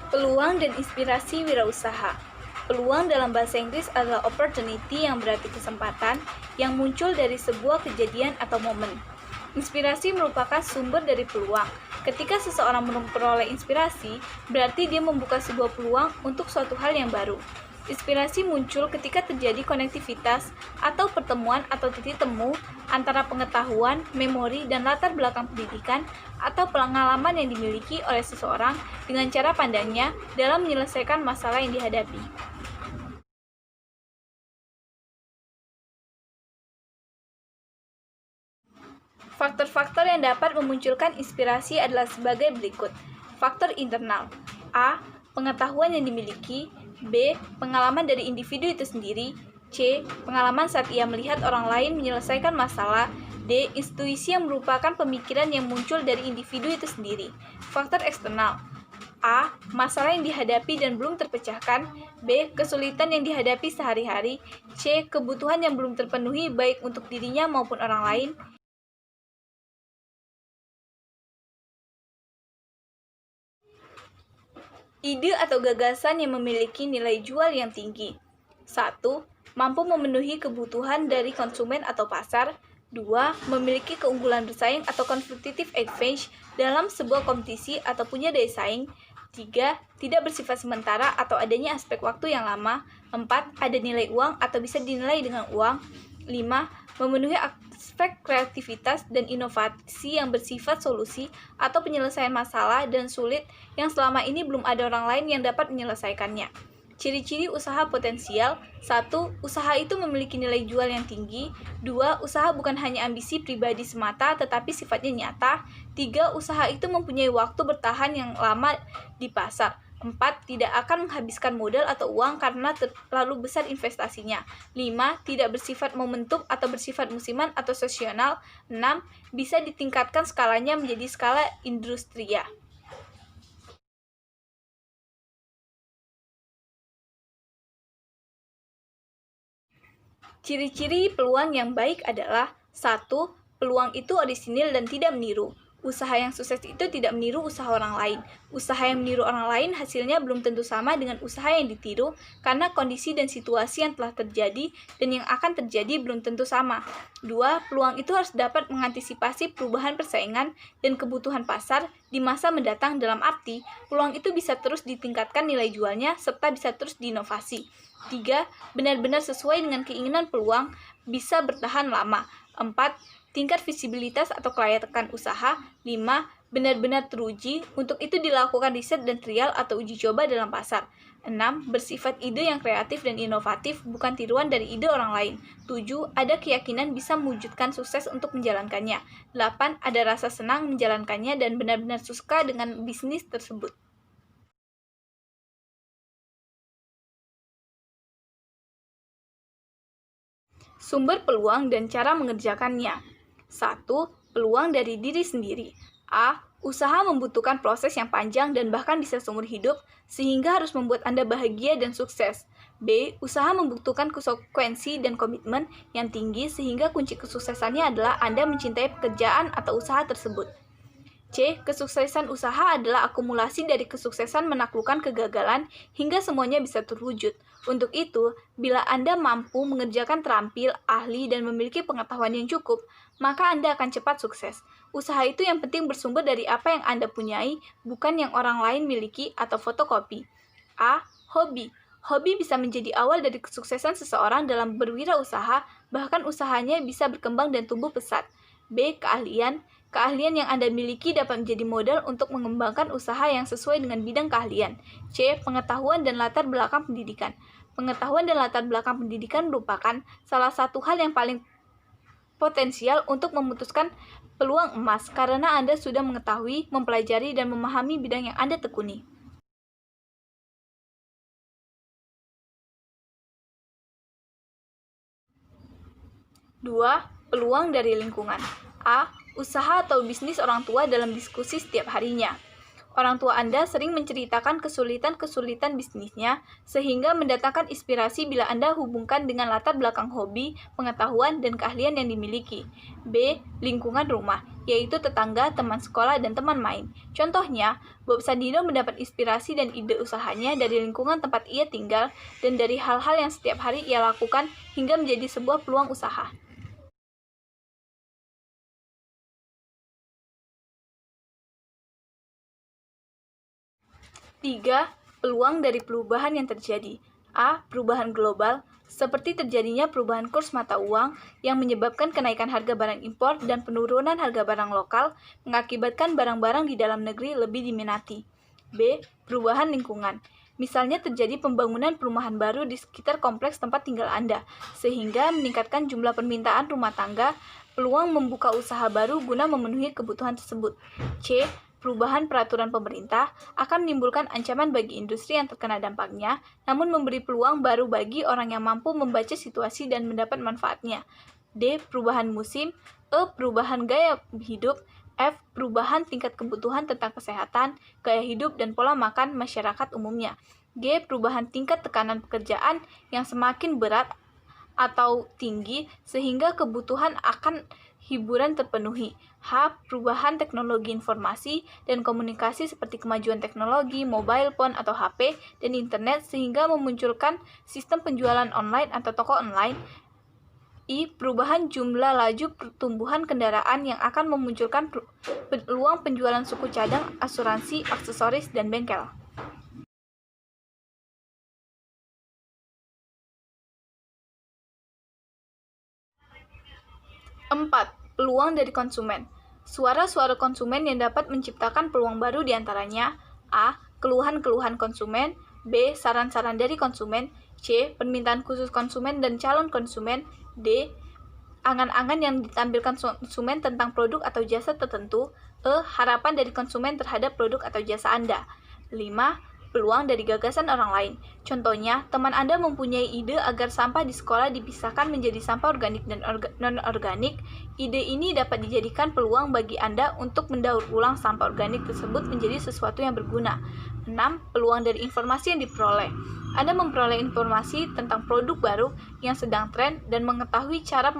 Peluang dan inspirasi wirausaha. Peluang dalam bahasa Inggris adalah opportunity yang berarti kesempatan yang muncul dari sebuah kejadian atau momen. Inspirasi merupakan sumber dari peluang. Ketika seseorang memperoleh inspirasi, berarti dia membuka sebuah peluang untuk suatu hal yang baru. Inspirasi muncul ketika terjadi konektivitas atau pertemuan atau titik temu antara pengetahuan, memori, dan latar belakang pendidikan atau pengalaman yang dimiliki oleh seseorang dengan cara pandangnya dalam menyelesaikan masalah yang dihadapi. Faktor-faktor yang dapat memunculkan inspirasi adalah sebagai berikut. Faktor internal. A. Pengetahuan yang dimiliki. B. Pengalaman dari individu itu sendiri. C. Pengalaman saat ia melihat orang lain menyelesaikan masalah. D. Intuisi yang merupakan pemikiran yang muncul dari individu itu sendiri. Faktor eksternal. A. Masalah yang dihadapi dan belum terpecahkan. B. Kesulitan yang dihadapi sehari-hari. C. Kebutuhan yang belum terpenuhi baik untuk dirinya maupun orang lain. Ide atau gagasan yang memiliki nilai jual yang tinggi. 1. Mampu memenuhi kebutuhan dari konsumen atau pasar. 2. Memiliki keunggulan bersaing atau competitive advantage dalam sebuah kompetisi atau punya daya saing. 3. Tidak bersifat sementara atau adanya aspek waktu yang lama. 4. Ada nilai uang atau bisa dinilai dengan uang. 5. Memenuhi aspek kreativitas dan inovasi yang bersifat solusi atau penyelesaian masalah dan sulit yang selama ini belum ada orang lain yang dapat menyelesaikannya. Ciri-ciri usaha potensial. 1. Usaha itu memiliki nilai jual yang tinggi. 2. Usaha bukan hanya ambisi pribadi semata tetapi sifatnya nyata. 3. Usaha itu mempunyai waktu bertahan yang lama di pasar. 4. Tidak akan menghabiskan modal atau uang karena terlalu besar investasinya. 5. Tidak bersifat momentum atau bersifat musiman atau seasonal. 6. Bisa ditingkatkan skalanya menjadi skala industria. Ciri-ciri peluang yang baik adalah 1. Peluang itu orisinil dan tidak meniru. Usaha yang sukses itu tidak meniru usaha orang lain. Usaha yang meniru orang lain hasilnya belum tentu sama dengan usaha yang ditiru karena kondisi dan situasi yang telah terjadi dan yang akan terjadi belum tentu sama. 2. Peluang itu harus dapat mengantisipasi perubahan persaingan dan kebutuhan pasar di masa mendatang dalam arti peluang itu bisa terus ditingkatkan nilai jualnya serta bisa terus diinovasi. 3. Benar-benar sesuai dengan keinginan peluang bisa bertahan lama. 4. Tingkat visibilitas atau kelayakan usaha. 5. Benar-benar teruji, untuk itu dilakukan riset dan trial atau uji coba dalam pasar. 6. Bersifat ide yang kreatif dan inovatif, bukan tiruan dari ide orang lain. 7. Ada keyakinan bisa mewujudkan sukses untuk menjalankannya. 8. Ada rasa senang menjalankannya dan benar-benar suka dengan bisnis tersebut. Sumber peluang dan cara mengerjakannya. 1. Peluang dari diri sendiri. A. Usaha membutuhkan proses yang panjang dan bahkan bisa seumur hidup, sehingga harus membuat Anda bahagia dan sukses. B. Usaha membutuhkan konsekuensi dan komitmen yang tinggi, sehingga kunci kesuksesannya adalah Anda mencintai pekerjaan atau usaha tersebut. C. Kesuksesan usaha adalah akumulasi dari kesuksesan menaklukkan kegagalan hingga semuanya bisa terwujud. Untuk itu, bila Anda mampu mengerjakan terampil, ahli, dan memiliki pengetahuan yang cukup, maka Anda akan cepat sukses. Usaha itu yang penting bersumber dari apa yang Anda punyai, bukan yang orang lain miliki atau fotokopi. A. Hobi. Hobi bisa menjadi awal dari kesuksesan seseorang dalam berwirausaha, bahkan usahanya bisa berkembang dan tumbuh pesat. B. Keahlian. Keahlian yang Anda miliki dapat menjadi modal untuk mengembangkan usaha yang sesuai dengan bidang keahlian. C. Pengetahuan dan latar belakang pendidikan. Pengetahuan dan latar belakang pendidikan merupakan salah satu hal yang paling potensial untuk memutuskan peluang emas karena Anda sudah mengetahui, mempelajari, dan memahami bidang yang Anda tekuni. 2. Peluang dari lingkungan. A. Usaha atau bisnis orang tua dalam diskusi setiap harinya. Orang tua Anda sering menceritakan kesulitan-kesulitan bisnisnya, sehingga mendatangkan inspirasi bila Anda hubungkan dengan latar belakang hobi, pengetahuan, dan keahlian yang dimiliki. B. Lingkungan rumah, yaitu tetangga, teman sekolah, dan teman main. Contohnya, Bob Sandino mendapat inspirasi dan ide usahanya dari lingkungan tempat ia tinggal dan dari hal-hal yang setiap hari ia lakukan hingga menjadi sebuah peluang usaha. 3. Peluang dari perubahan yang terjadi. A. Perubahan global, seperti terjadinya perubahan kurs mata uang yang menyebabkan kenaikan harga barang impor dan penurunan harga barang lokal, mengakibatkan barang-barang di dalam negeri lebih diminati. B. Perubahan lingkungan. Misalnya terjadi pembangunan perumahan baru di sekitar kompleks tempat tinggal Anda, sehingga meningkatkan jumlah permintaan rumah tangga, peluang membuka usaha baru guna memenuhi kebutuhan tersebut. C. Perubahan peraturan pemerintah akan menimbulkan ancaman bagi industri yang terkena dampaknya, namun memberi peluang baru bagi orang yang mampu membaca situasi dan mendapat manfaatnya. D. Perubahan musim. E. Perubahan gaya hidup. F. Perubahan tingkat kebutuhan tentang kesehatan, gaya hidup, dan pola makan masyarakat umumnya. G. Perubahan tingkat tekanan pekerjaan yang semakin berat atau tinggi sehingga kebutuhan akan hiburan terpenuhi. H. Perubahan teknologi informasi dan komunikasi seperti kemajuan teknologi, mobile phone atau HP, dan internet sehingga memunculkan sistem penjualan online atau toko online. I. Perubahan jumlah laju pertumbuhan kendaraan yang akan memunculkan peluang penjualan suku cadang, asuransi, aksesoris, dan bengkel. 4. Peluang dari konsumen. Suara-suara konsumen yang dapat menciptakan peluang baru diantaranya A. Keluhan-keluhan konsumen. B. Saran-saran dari konsumen. C. Permintaan khusus konsumen dan calon konsumen. D. Angan-angan yang ditampilkan konsumen tentang produk atau jasa tertentu. E. Harapan dari konsumen terhadap produk atau jasa Anda. 5. Peluang dari gagasan orang lain. Contohnya, teman Anda mempunyai ide agar sampah di sekolah dipisahkan menjadi sampah organik dan non-organik. Ide ini dapat dijadikan peluang bagi Anda untuk mendaur ulang sampah organik tersebut menjadi sesuatu yang berguna. 6. Peluang dari informasi yang diperoleh. Anda memperoleh informasi tentang produk baru yang sedang tren dan mengetahui cara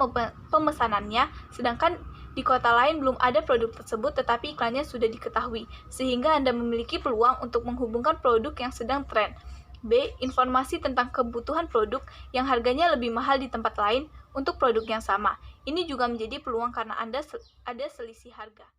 pemesanannya, sedangkan di kota lain belum ada produk tersebut tetapi iklannya sudah diketahui, sehingga Anda memiliki peluang untuk menghubungkan produk yang sedang tren. B. Informasi tentang kebutuhan produk yang harganya lebih mahal di tempat lain untuk produk yang sama. Ini juga menjadi peluang karena Anda ada selisih harga.